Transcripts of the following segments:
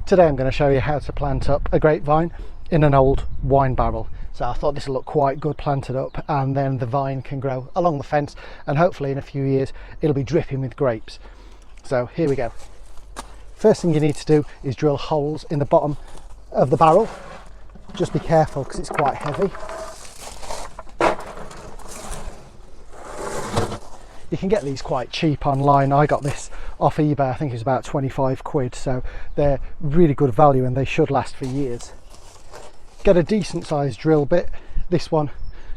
Today I'm going to show you how to plant up a grapevine in an old wine barrel. So I thought this will look quite good planted up, and then the vine can grow along the fence, and hopefully in a few years it'll be dripping with grapes. So here we go. First thing you need to do is drill holes in the bottom of the barrel. Just be careful because it's quite heavy. You can get these quite cheap online. I got this off eBay, I think it's about 25 quid, so they're really good value and they should last for years. Get a decent sized drill bit. This one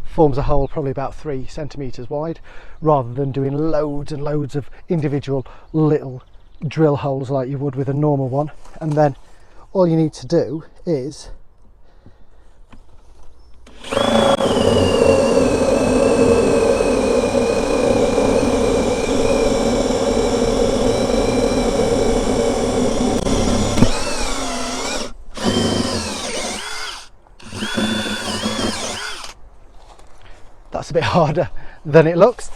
forms a hole probably about 3 centimeters wide, rather than doing loads and loads of individual little drill holes like you would with a normal one. And then all you need to do is that's a bit harder than it looks,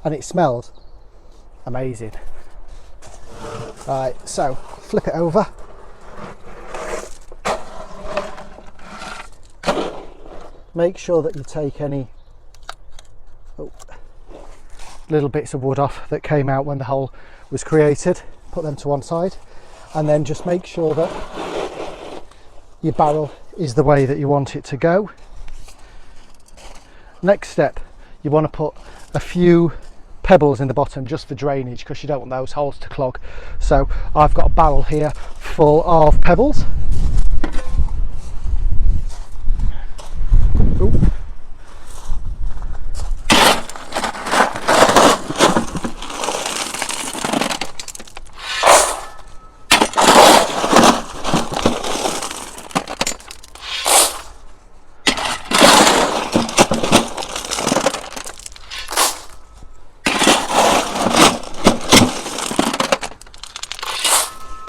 and it smells amazing. Right, so flip it over. Make sure that you take any little bits of wood off that came out when the hole was created. Put them to one side, and then just make sure that your barrel is the way that you want it to go. Next step, you want to put a few pebbles in the bottom just for drainage, because you don't want those holes to clog. So I've got a barrel here full of pebbles. Ooh.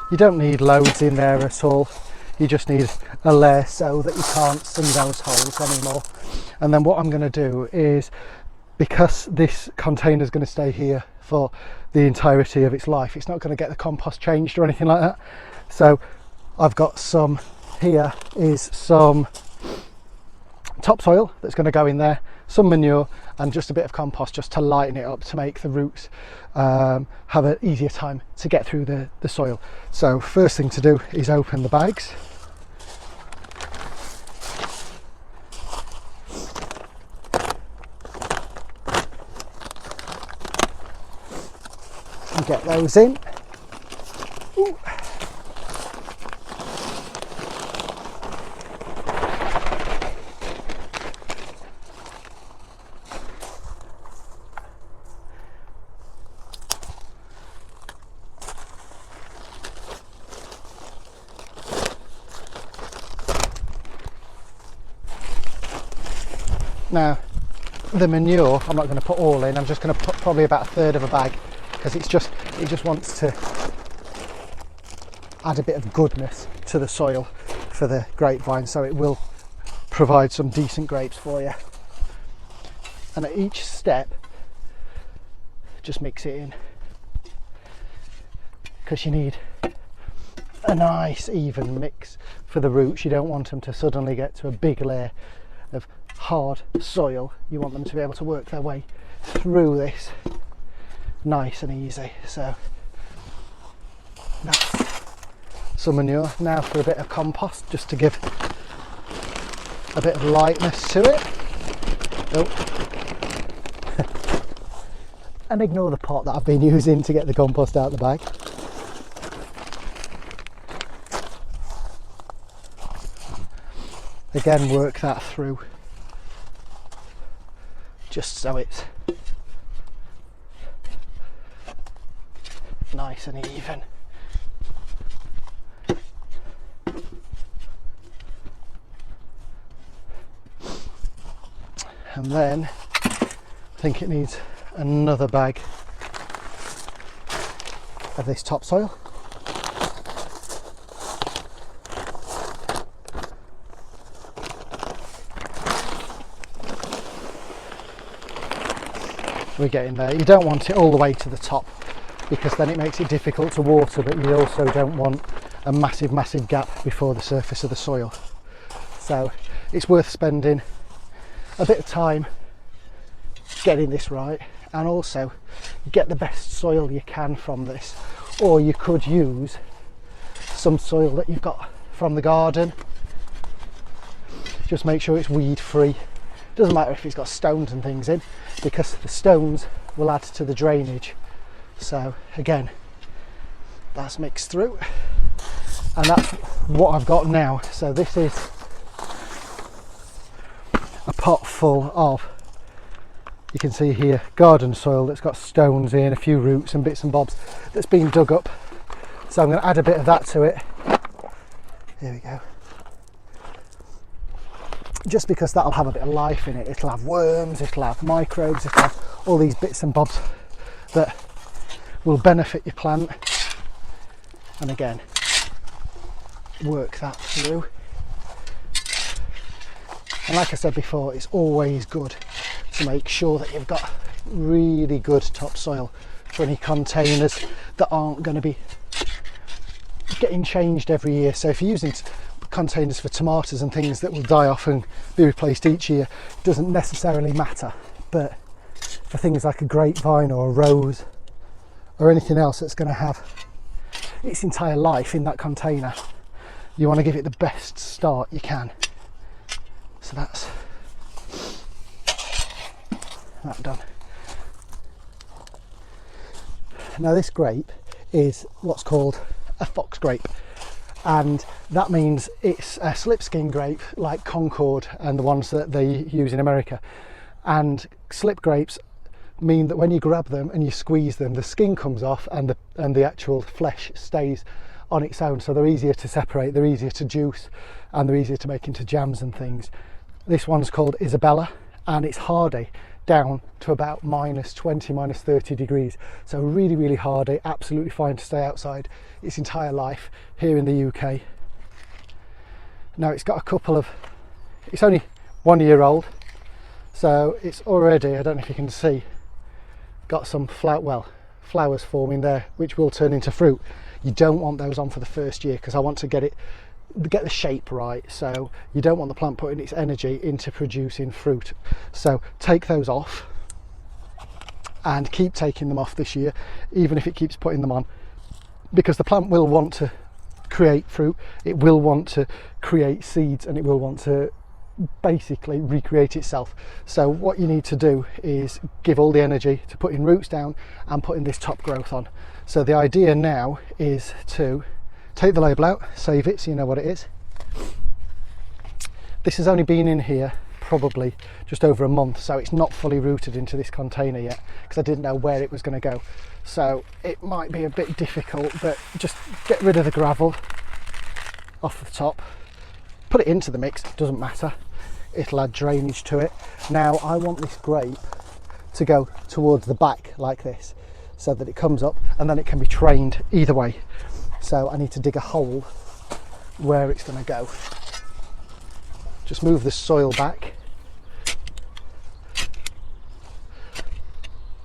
You don't need loads in there at all. You just need a layer so that you can't see those holes anymore. And then what I'm going to do is, because this container is going to stay here for the entirety of its life, it's not going to get the compost changed or anything like that. So I've got some, here is some topsoil that's going to go in there, some manure, and just a bit of compost just to lighten it up, to make the roots have an easier time to get through the soil. So first thing to do is open the bags. And get those in. Ooh. Now, the manure, I'm not going to put all in. I'm just going to put probably about a third of a bag, because it just wants to add a bit of goodness to the soil for the grapevine, so it will provide some decent grapes for you. And at each step, just mix it in, because you need a nice even mix for the roots. You don't want them to suddenly get to a big layer of hard soil. You want them to be able to work their way through this nice and easy. So that's some manure. Now for a bit of compost, just to give a bit of lightness to it. Oh. And ignore the pot that I've been using to get the compost out of the bag. Again, work that through, just so it's nice and even. And then I think it needs another bag of this topsoil. We're getting there. You don't want it all the way to the top, because then it makes it difficult to water, but you also don't want a massive gap before the surface of the soil. So it's worth spending a bit of time getting this right, and also get the best soil you can from this. Or you could use some soil that you've got from the garden. Just make sure it's weed free. Doesn't matter if it's got stones and things in, because the stones will add to the drainage. So again, that's mixed through, and that's what I've got now. So this is a pot full of, you can see here, garden soil that's got stones in, a few roots and bits and bobs that's been dug up. So I'm going to add a bit of that to it. Here we go. Just because that'll have a bit of life in it. It'll have worms, it'll have microbes, it'll have all these bits and bobs that will benefit your plant. And again, work that through. And like I said before, it's always good to make sure that you've got really good topsoil for any containers that aren't going to be getting changed every year. So if you're using containers for tomatoes and things that will die off and be replaced each year, it doesn't necessarily matter. But for things like a grapevine or a rose or anything else that's going to have its entire life in that container, you want to give it the best start you can. So that's that done. Now this grape is what's called a fox grape, and that means it's a slipskin grape like Concord and the ones that they use in America. And slip grapes mean that when you grab them and you squeeze them, the skin comes off and the actual flesh stays on its own. So they're easier to separate, they're easier to juice, and they're easier to make into jams and things. This one's called Isabella, and it's hardy down to about -20, -30 degrees. So really hardy, absolutely fine to stay outside its entire life here in the UK. Now it's got a couple of, it's only 1 year old, so it's already, I don't know if you can see, got some flowers forming there, which will turn into fruit. You don't want those on for the first year, because I want to get the shape right. So you don't want the plant putting its energy into producing fruit. So take those off and keep taking them off this year, even if it keeps putting them on, because the plant will want to create fruit, it will want to create seeds, and it will want to basically recreate itself. So what you need to do is give all the energy to putting roots down and putting this top growth on. So the idea now is to take the label out, save it so you know what it is. This has only been in here probably just over a month, so it's not fully rooted into this container yet, because I didn't know where it was going to go. So it might be a bit difficult, but just get rid of the gravel off the top, put it into the mix, doesn't matter, it'll add drainage to it. Now I want this grape to go towards the back like this, so that it comes up and then it can be trained either way. So I need to dig a hole where it's going to go. Just move the soil back.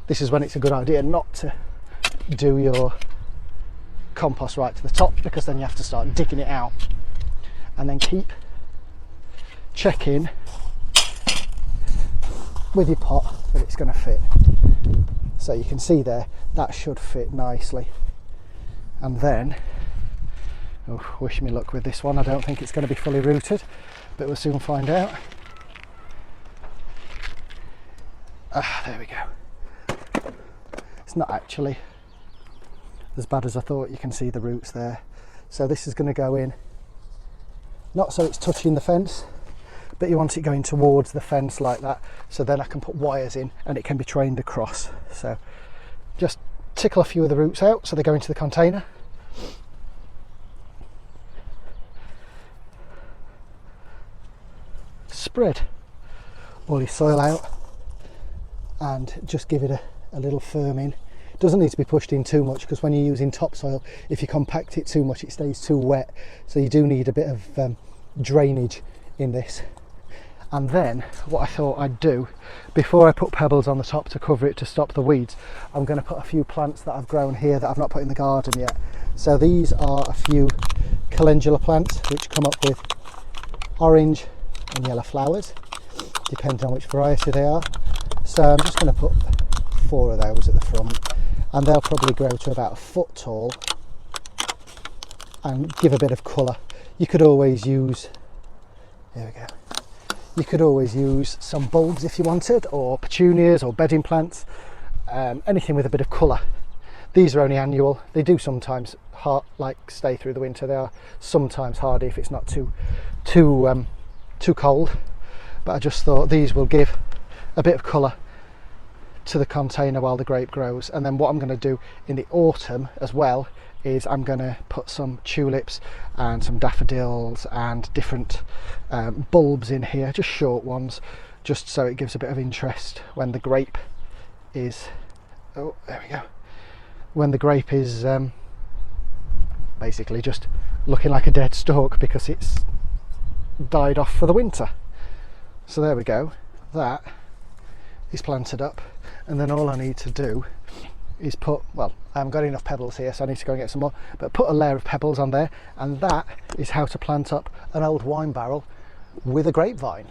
This is when it's a good idea not to do your compost right to the top, because then you have to start digging it out. And then keep checking with your pot that it's going to fit. So you can see there, that should fit nicely. And then, oh, wish me luck with this one. I don't think it's going to be fully rooted, but we'll soon find out. There we go. It's not actually as bad as I thought. You can see the roots there. So this is going to go in, not so it's touching the fence, but you want it going towards the fence like that, so then I can put wires in and it can be trained across. So just tickle a few of the roots out so they go into the container. Spread all your soil out and just give it a little firming. It doesn't need to be pushed in too much, because when you're using topsoil, if you compact it too much, it stays too wet. So you do need a bit of drainage in this. And then what I thought I'd do, before I put pebbles on the top to cover it to stop the weeds, I'm going to put a few plants that I've grown here that I've not put in the garden yet. So these are a few calendula plants, which come up with orange and yellow flowers, depending on which variety they are. So I'm just going to put 4 of those at the front, and they'll probably grow to about a foot tall and give a bit of colour. You could always use, there we go, you could always use some bulbs if you wanted, or petunias or bedding plants, anything with a bit of colour. These are only annual. They do sometimes stay through the winter. They are sometimes hardy if it's not too cold, but I just thought these will give a bit of colour to the container while the grape grows. And then what I'm going to do in the autumn as well is I'm going to put some tulips and some daffodils and different bulbs in here, just short ones, just so it gives a bit of interest when the grape is, oh there we go, when the grape is basically just looking like a dead stalk because it's died off for the winter. So there we go, that is planted up, and then all I need to do is put, well, I haven't got enough pebbles here, so I need to go and get some more, but put a layer of pebbles on there, and that is how to plant up an old wine barrel with a grapevine.